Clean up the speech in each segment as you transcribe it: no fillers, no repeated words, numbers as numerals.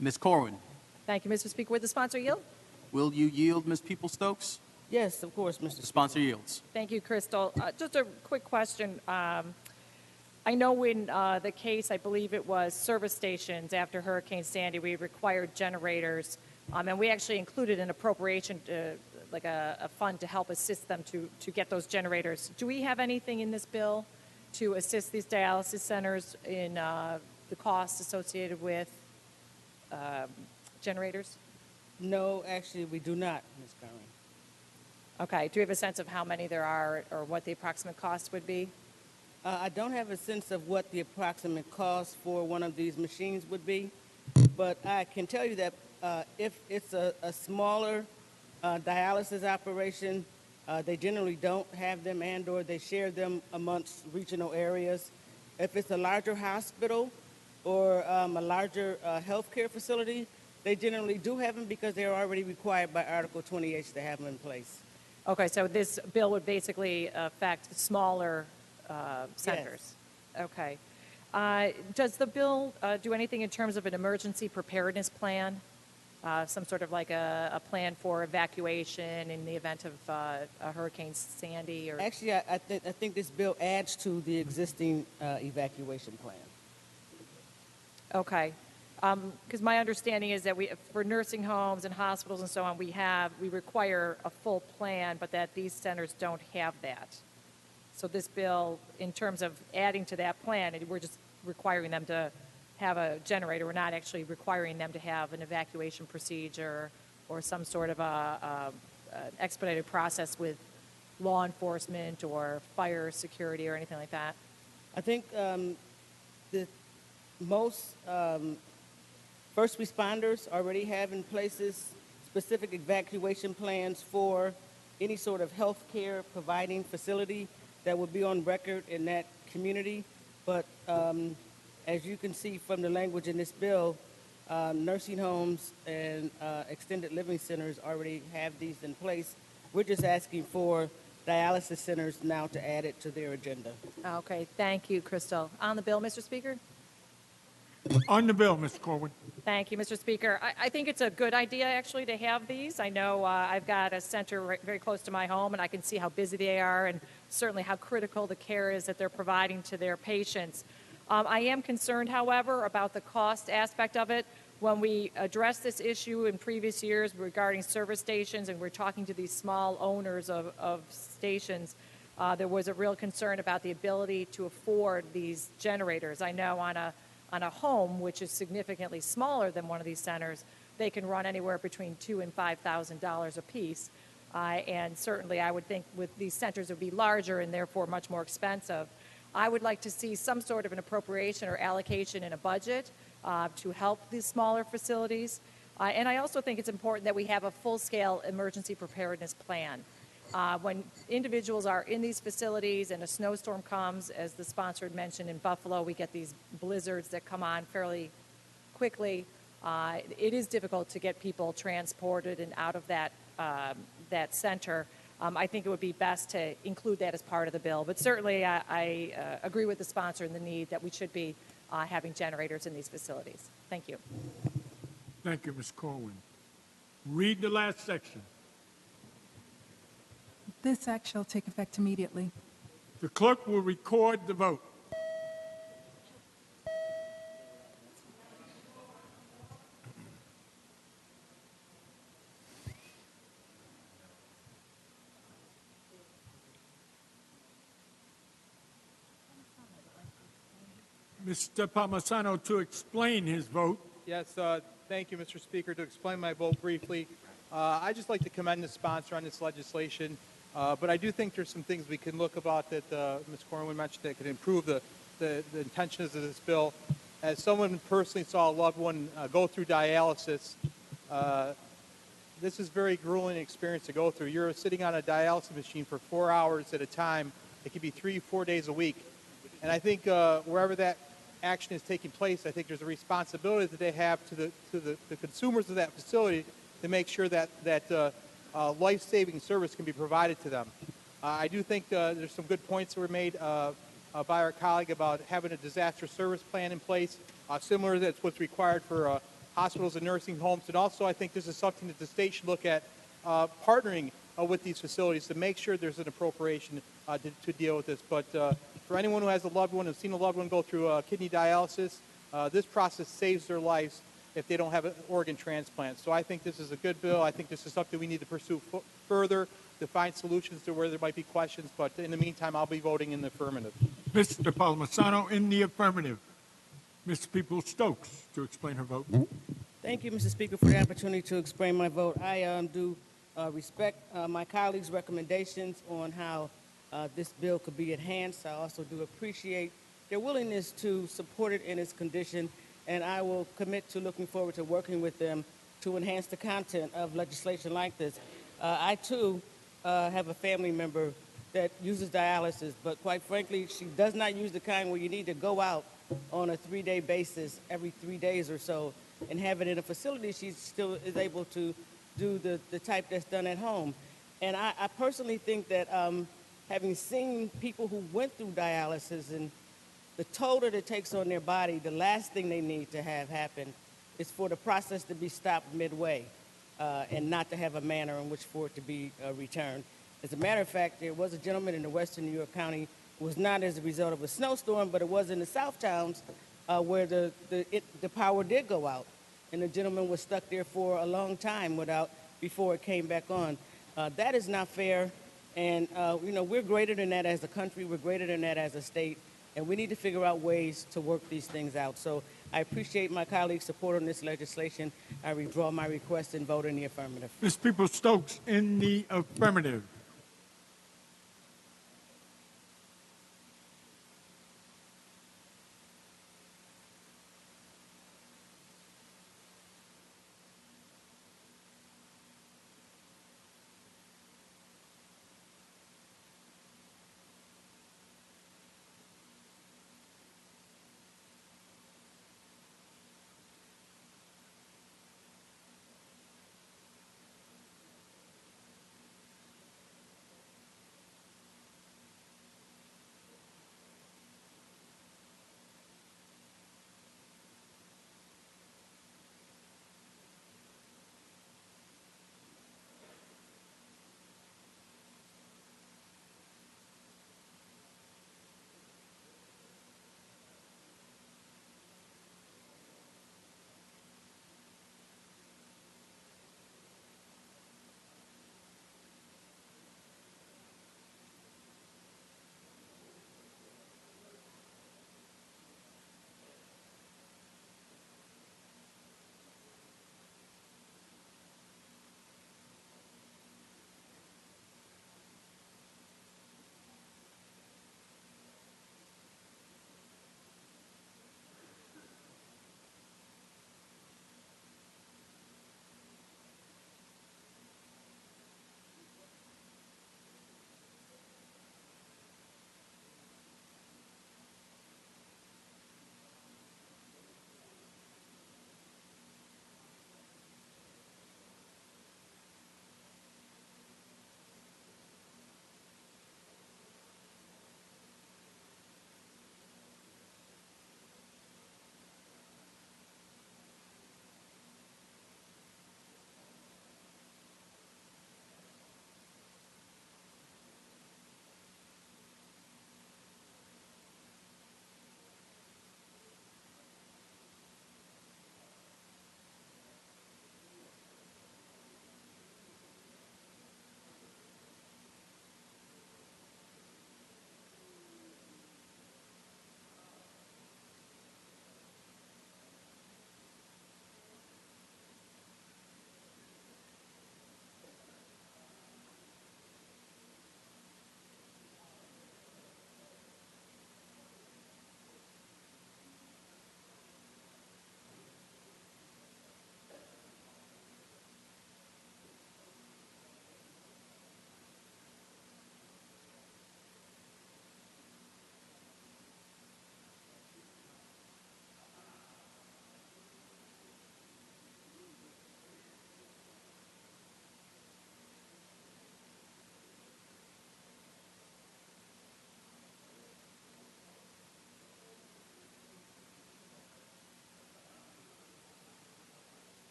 Ms. Corwin, Thank you, Mr. Speaker. Would the sponsor yield? will you yield, Ms. Peoples-Stokes? Yes, of course, Mr. The Speaker. sponsor yields. Thank you, Crystal. Just a quick question. I know in the case, I believe it was service stations after Hurricane Sandy, we required generators, and we actually included an appropriation, like a fund to help assist them to get those generators. Do we have anything in this bill to assist these dialysis centers in the costs associated with generators? No, actually, we do not, Ms. Curran. Okay. Do we have a sense of how many there are or what the approximate cost would be? I don't have a sense of what the approximate cost for one of these machines would be, but I can tell you that if it's a smaller dialysis operation, they generally don't have them and/or they share them amongst regional areas. If it's a larger hospital or a larger healthcare facility, they generally do have them because they're already required by Article 20H to have them in place. Okay, so this bill would basically affect smaller centers. Yes. Okay. Does the bill do anything in terms of an emergency preparedness plan? Some sort of like a plan for evacuation in the event of a Hurricane Sandy? Or Actually, I think this bill adds to the existing evacuation plan. Okay. Because my understanding is that for nursing homes and hospitals and so on, we require a full plan, but that these centers don't have that. So this bill, in terms of adding to that plan, we're just requiring them to have a generator. We're not actually requiring them to have an evacuation procedure or some sort of an expedited process with law enforcement or fire security or anything like that. I think the most first responders already have in places specific evacuation plans for any sort of health care providing facility that would be on record in that community. But as you can see from the language in this bill, nursing homes and extended living centers already have these in place. We're just asking for dialysis centers now to add it to their agenda. Okay, thank you, Crystal. On the bill, Mr. Speaker? On the bill, Mr. Corwin. Thank you, Mr. Speaker. I think it's a good idea, actually, to have these. I know I've got a center very close to my home, and I can see how busy they are and certainly how critical the care is that they're providing to their patients. I am concerned, however, about the cost aspect of it. When we addressed this issue in previous years regarding service stations, and we're talking to these small owners of stations, there was a real concern about the ability to afford these generators. I know on a home, which is significantly smaller than one of these centers, they can run anywhere between $2,000 and $5,000 a piece. And certainly I would think with these centers it would be larger and therefore much more expensive. I would like to see some sort of an appropriation or allocation in a budget to help these smaller facilities. And I also think it's important that we have a full-scale emergency preparedness plan. When individuals are in these facilities and a snowstorm comes, as the sponsor had mentioned in Buffalo, we get these blizzards that come on fairly quickly. It is difficult to get people transported and out of that center. I think it would be best to include that as part of the bill. But certainly I agree with the sponsor in the need that we should be having generators in these facilities. Thank you. Thank you, Ms. Corwin. Read the last section. This act shall take effect immediately. The clerk will record the vote. Mr. Palmisano to explain his vote. Yes, thank you, Mr. Speaker. To explain my vote briefly, I'd just like to commend the sponsor on this legislation, but I do think there's some things we can look about that Ms. Corwin mentioned that could improve the intentions of this bill. As someone personally saw a loved one go through dialysis, this is a very grueling experience to go through. You're sitting on a dialysis machine for 4 hours at a time. It could be 3-4 days a week. And I think wherever that action is taking place, I think there's a responsibility that they have to the consumers of that facility to make sure that life-saving service can be provided to them. I do think there's some good points that were made by our colleague about having a disaster service plan in place, similar to what's required for hospitals and nursing homes. And also, I think this is something that the state should look at partnering with these facilities to make sure there's an appropriation to deal with this. But for anyone who has a loved one, who's seen a loved one go through kidney dialysis, this process saves their lives if they don't have an organ transplant. So I think this is a good bill. I think this is something we need to pursue further to find solutions to where there might be questions. But in the meantime, I'll be voting in the affirmative. Mr. Palmisano in the affirmative. Ms. Peoples-Stokes to explain her vote. Thank you, Mr. Speaker, for the opportunity to explain my vote. I do respect my colleagues' recommendations on how this bill could be enhanced. I also do appreciate their willingness to support it in its condition, and I will commit to looking forward to working with them to enhance the content of legislation like this. I, too, have a family member that uses dialysis, but quite frankly, she does not use the kind where you need to go out on a 3-day basis every 3 days or so and have it in a facility. She still is able to do the type that's done at home. And I personally think that having seen people who went through dialysis and the toll that it takes on their body, the last thing they need to have happen is for the process to be stopped midway and not to have a manner in which for it to be returned. As a matter of fact, there was a gentleman in the western New York County who was not as a result of a snowstorm, but it was in the South Towns where the power did go out. And the gentleman was stuck there for a long time before it came back on. That is not fair. And, we're greater than that as a country. We're greater than that as a state. And we need to figure out ways to work these things out. So I appreciate my colleagues' support on this legislation. I withdraw my request and vote in the affirmative. Ms. Peoples-Stokes in the affirmative.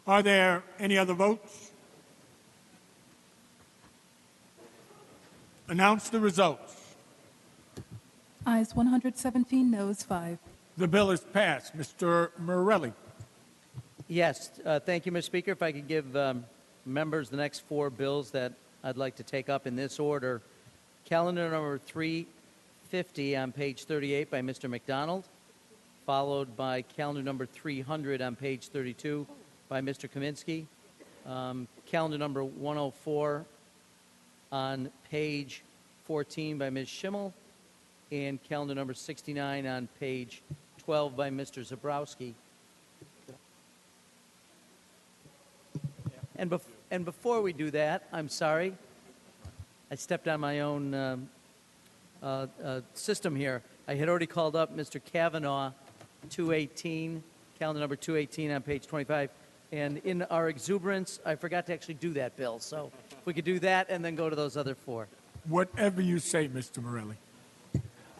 Are there any other votes? Announce the results. Ayes 117, noes 5. The bill is passed. Mr. Morelli. Yes, thank you, Mr. Speaker. If I could give members the next 4 bills that I'd like to take up in this order. Calendar number 350 on page 38 by Mr. McDonald, followed by calendar number 300 on page 32 by Mr. Kaminsky, calendar number 104 on page 14 by Ms. Schimmel, and calendar number 69 on page 12 by Mr. Zabrowski. And before we do that, I'm sorry, I stepped on my own system here. I had already called up Mr. Kavanaugh, 218, calendar number 218 on page 25. And in our exuberance, I forgot to actually do that, Bill. So if we could do that and then go to those other 4. Whatever you say, Mr. Morelli.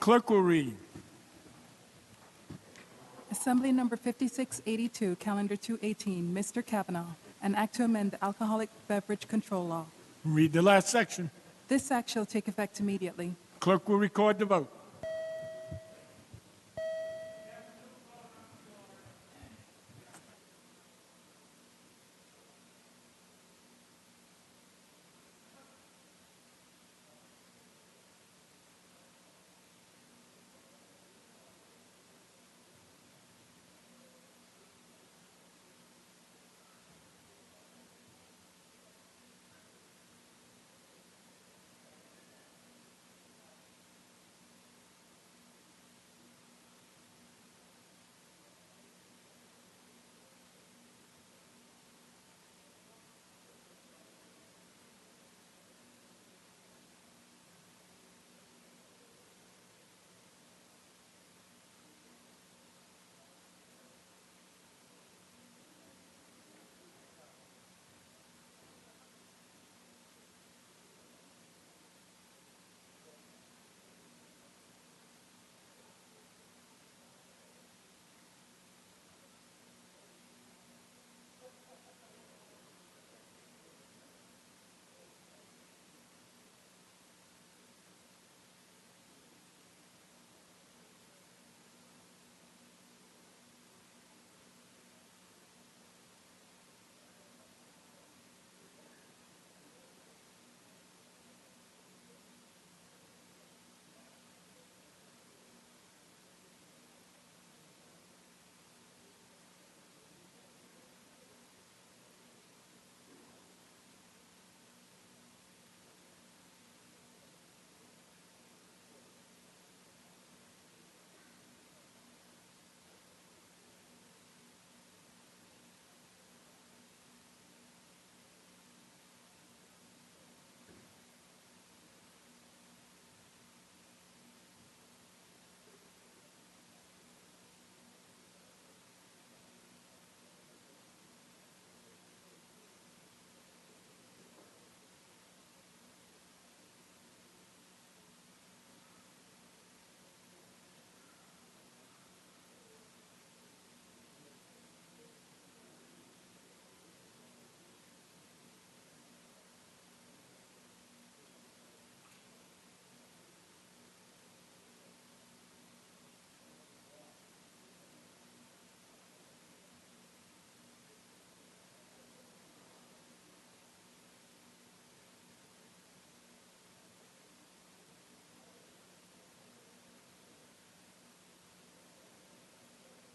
Clerk will read. Assembly Number 5682, Calendar 218, Mr. Kavanaugh, an act to amend the Alcoholic Beverage Control Law. Read the last section. This act shall take effect immediately. Clerk will record the vote.